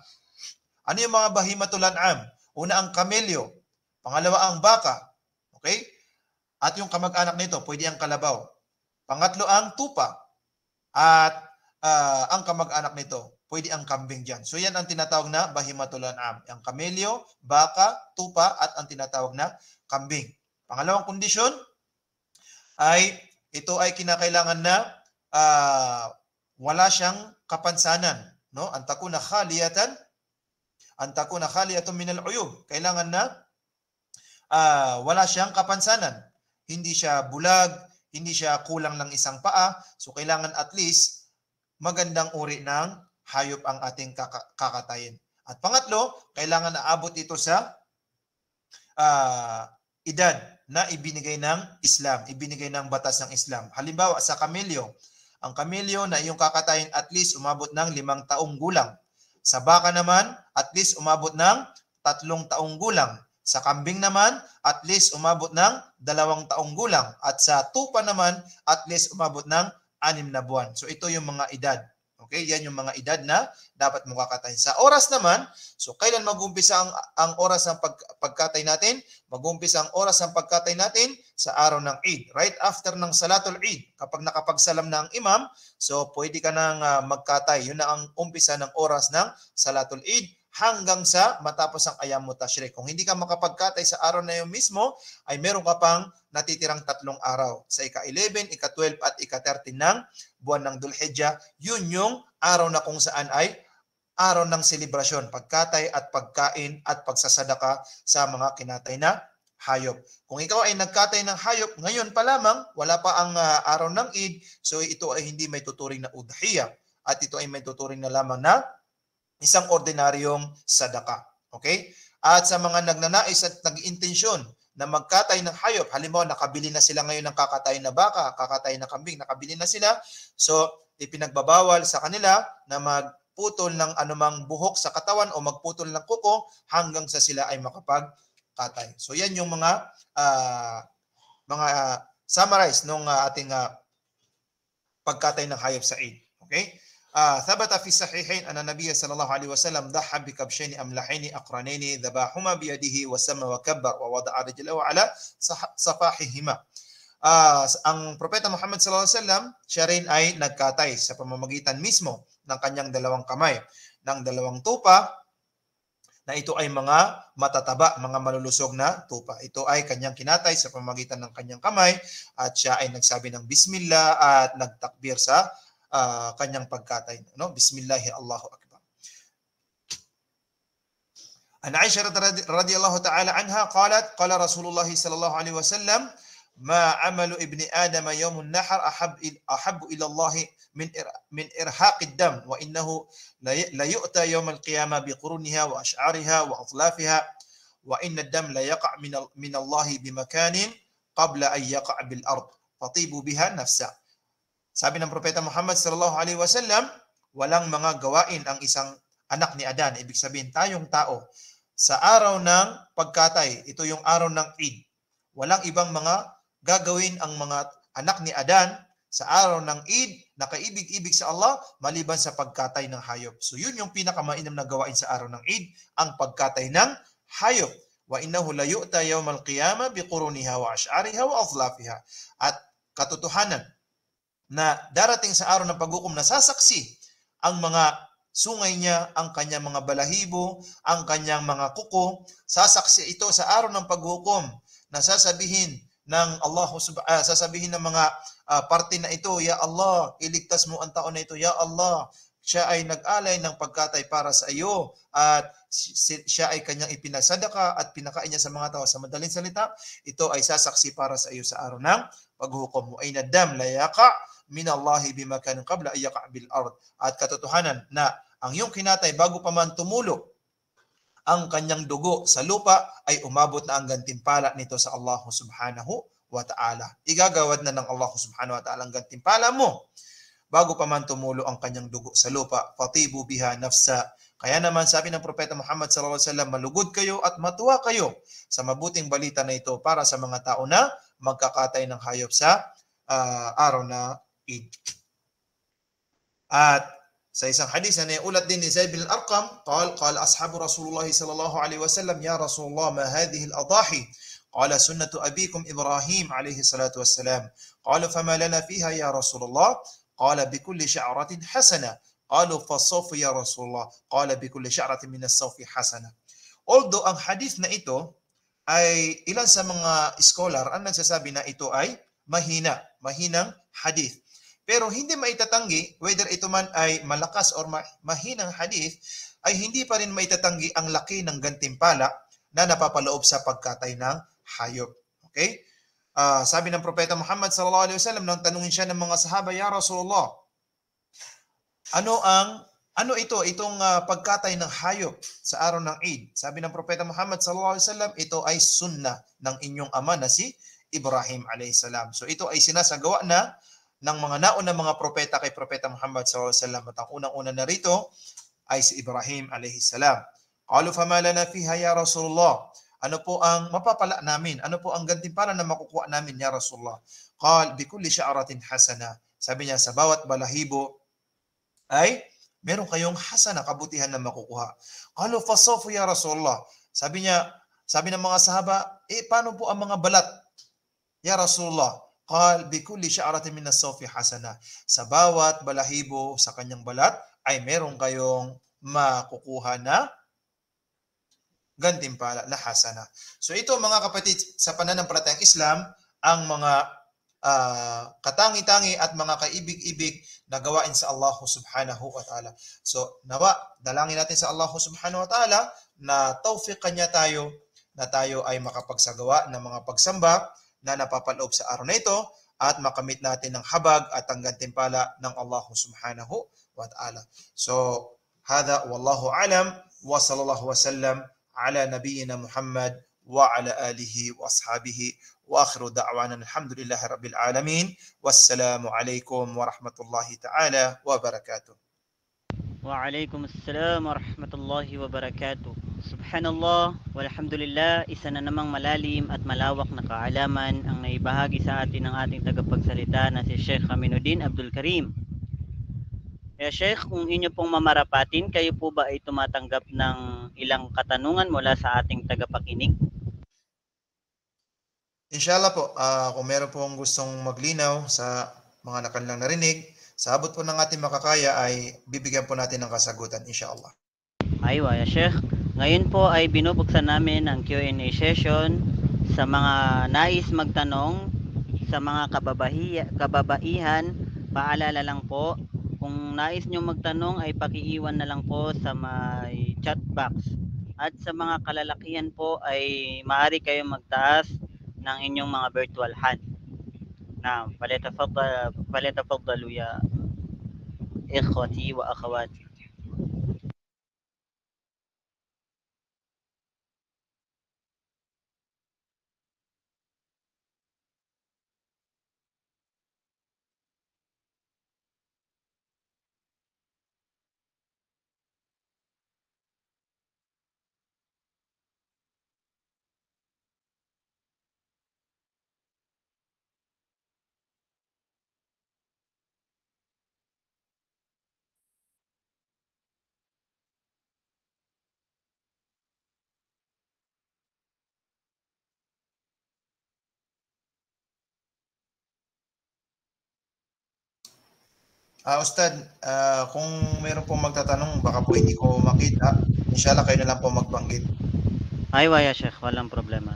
Ano yung mga bahimatul an'am? Una ang kamelyo, pangalawa ang baka. Okay? At yung kamag-anak nito, pwede ang kalabaw. Pangatlo ang tupa. At ang kamag-anak nito, pwede ang kambing dyan. So yan ang tinatawag na bahimatul an'am. Ang kamelyo, baka, tupa, at ang tinatawag na kambing. Pangalawang kondisyon ay ito ay kinakailangan na wala siyang kapansanan. No? Ang takuna khaliyatan min al-uyub. Kailangan na wala siyang kapansanan. Hindi siya bulag, hindi siya kulang ng isang paa. So, kailangan at least magandang uri ng hayop ang ating kakatayin. At pangatlo, kailangan na abot ito sa edad na ibinigay ng Islam, ibinigay ng batas ng Islam. Halimbawa, sa kamelyo, ang kamelyo na iyong kakatayin at least umabot ng 5 taong gulang. Sa baka naman, at least umabot ng 3 taong gulang. Sa kambing naman, at least umabot ng 2 taong gulang. At sa tupa naman, at least umabot ng 6 na buwan. So ito yung mga edad. Okay, yan yung mga edad na dapat mo kakatayin. Sa oras naman, so kailan mag-umpisa ang oras ng pagkatay natin? Mag-umpisa ang oras ng pagkatay natin sa araw ng Eid. Right after ng Salatul Eid. Kapag nakapagsalam na ang imam, so pwede ka nang magkatay. Yun na ang umpisa ng oras ng Salatul Eid hanggang sa matapos ang Ayyamut Tashrik. Kung hindi ka makapagkatay sa araw na yun mismo, ay meron ka pang natitirang 3 araw. Sa ika-11, ika-12 at ika-13 ng buwan ng Dhul-Hijjah, yun yung araw na kung saan ay araw ng selebrasyon, pagkatay at pagkain at pagsasadaka sa mga kinatay na hayop. Kung ikaw ay nagkatay ng hayop, ngayon pa lamang, wala pa ang araw ng Eid, so ito ay hindi may tuturing na udhiyah at ito ay may tuturing na lamang na isang ordinaryong sadaka. Okay? At sa mga nagnanais at nag-intensyon na magkatay ng hayop, halimbawa nakabili na sila ngayon ng kakatay na baka, kakatay na kambing, nakabili na sila, so ipinagbabawal sa kanila na magputol ng anumang buhok sa katawan o magputol ng kuko hanggang sa sila ay makapagkatay. So yan yung mga summarize nung ating pagkatay ng hayop sa Eid. Okay? ثبت في الصحيحين أن النبي صلى الله عليه وسلم ضحى بكبشين أملحين أقرنين ذبحهما بيده وسمى وكبر ووضع رجله على صفاحهما. Ang Propeta Muhammad sallallahu alaihi wasallam, siya rin ay nagkatay sa pamamagitan mismo ng kanyang 2 kamay ng 2 tupa na ito ay mga matataba, mga malulusog na tupa. Ito ay kanyang kinatay sa pamamagitan ng kanyang kamay at siya ay nagsabi ng Bismillah at nagtakbir sa kanyang pagkatay. No? Bismillahi Allahu Akbar. An Aisha radhiyallahu ta'ala anha qalat, qala Rasulullah sallallahu alaihi wasallam, ma amalu ibni Adam yawm an-nahr ahabbu ila Allah min irhaqid dam wa innahu la yu'ta yawm al-qiyamah bi quruniha wa ash'ariha wa atlafha wa inna ad-dam la yaqa' min Allah bi makanin qabla an yaqa' bil ard fatibu biha nafsa. Sabi ng Propeta Muhammad sallallahu alaihi wasallam, walang mga gawain ang isang anak ni Adan. Ibig sabihin, tayong tao. Sa araw ng pagkatay, ito yung araw ng Eid. Walang ibang mga gagawin ang mga anak ni Adan sa araw ng Eid na kaibig-ibig sa Allah maliban sa pagkatay ng hayop. So yun yung pinakamainam na gawain sa araw ng Eid, ang pagkatay ng hayop. Wa innahu la yu'ta yawmal qiyamah biquruniha wa ash'ariha wa adlafiha. At katotohanan na darating sa araw ng paghukom na sasaksi ang mga sungay niya, ang kanyang mga balahibo, ang kanyang mga kuko. Sasaksi ito sa araw ng paghukom na sasabihin ng Allah, sasabihin ng mga parte na ito, Ya Allah, iligtas mo ang taon na ito. Ya Allah, siya ay nag-alay ng pagkatay para sa iyo at siya ay kanyang ipinasadaka at pinakain niya sa mga tao. Sa madaling salita, ito ay sasaksi para sa iyo sa araw ng paghukom. Ay nadam la yaqa min Allah bima kana qabla ay yaqa bil ard. At katotohanan na ang iyong kinatay bago pa man tumulo ang kanyang dugo sa lupa ay umabot na ang gantimpala nito sa Allah subhanahu wa ta'ala. Igagawad na ng Allah subhanahu wa ta'ala ang gantimpala mo bago pa man tumulo ang kanyang dugo sa lupa. Fatibu biha nafsa. Kaya naman sabi ng Propeta Muhammad sallallahu alaihi wasallam, malugod kayo at matuwa kayo sa mabuting balita na ito para sa mga tao na magkakatay ng hayop sa araw na Eid. At sa isang hadis na ulat din ni Zayd bin Arqam, قال أصحاب رسول الله صلى الله عليه وسلم يا رسول الله ما هذه الأضاحي؟ قال سنة أبيكم إبراهيم عليه الصلاة والسلام. قالوا فما لنا فيها يا رسول الله؟ قال بكل شعرة حسنة. قالوا فالصوف يا رسول الله؟ قال بكل شعرة من الصوف حسنة. Although ang hadith na ito ay ilan sa mga scholar ang nagsasabi na ito ay mahinang hadith. Pero hindi maitatanggi whether ito man ay malakas or mahinang hadith, ay hindi pa rin maitatanggi ang laki ng gantimpala na napapaloob sa pagkatay ng hayop. Okay? Sabi ng Propeta Muhammad sallallahu alaihi wasallam nang tanungin siya ng mga sahaba, Ya Rasulullah, ano itong pagkatay ng hayop sa araw ng Eid? Sabi ng Propeta Muhammad sallallahu alaihi wasallam, ito ay sunnah ng inyong ama na si Ibrahim alayhi salam. So ito ay sinasagawa na ng mga naunang mga propeta kay Propeta Muhammad sallallahu alaihi wasallam. At ang unang-una na rito ay si Ibrahim alayhi salam. Qalu fama lana fiha ya Rasulullah? Ano po ang mapapala namin? Ano po ang gantimpala na makukuha namin ya Rasulullah? Qal bi kulli sha'ratin hasana. Sabi niya, sa bawat balahibo ay meron kayong hasana, kabutihan na makukuha. Qalu fasawfu ya Rasulullah? Sabi ng mga sahaba, paano po ang mga balat ya Rasulullah? Qal bi kulli sha'ratin min as-sawfi hasana. Sa bawat balahibo sa kanyang balat ay meron kayong makukuha na gantimpala na hasana. So ito mga kapatid, sa pananampalatayang Islam, ang mga katangi-tangi at mga kaibig-ibig na gawain sa Allah subhanahu wa ta'ala. So nawa, dalangin natin sa Allah subhanahu wa ta'ala na tawfiqan niya tayo na tayo ay makapagsagawa ng mga pagsamba na napapaloob sa araw na ito at makamit natin ng habag at ang gantimpala ng Allah subhanahu wa ta'ala. So, hada wallahu alam wa sallallahu wa sallam ala nabiyyina Muhammad wa ala alihi wa ashabihi wa akhiru da'wana alhamdulillahi rabbil alamin. Wassalamu alaikum wa rahmatullahi ta'ala wa barakatuh. Waalaikum assalam warahmatullahi wabarakatuh. Subhanallah, walhamdulillah, isa na namang malalim at malawak na kaalaman ang naibahagi sa atin ng ating tagapagsalita na si Sheikh Aminuddin Abdul Karim. Kaya Sheikh, kung inyo pong mamarapatin, kayo po ba ay tumatanggap ng ilang katanungan mula sa ating tagapakinig? Inshallah po, kung meron pong gustong maglinaw sa mga nakanilang narinig, sa abot po ng ating makakaya ay bibigyan po natin ng kasagutan, inshallah. Aywa, Sheikh. Ngayon po ay binubuksan namin ang Q&A session sa mga nais magtanong, sa mga kababaihan. Paalala lang po, kung nais nyo magtanong ay pakiiwan na lang po sa may chat box. At sa mga kalalakihan po ay maaari kayong magtaas ng inyong mga virtual hand. Na فليتفضلوا يا إخوتي وأخواتي. Ustad, kung meron pong magtatanong, baka po hindi ko makita. Inshallah, kayo na lang po magbanggit. Ay, waya Sheikh, walang problema.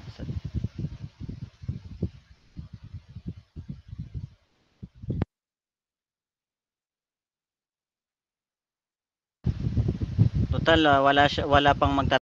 Total, wala pang magtatanong.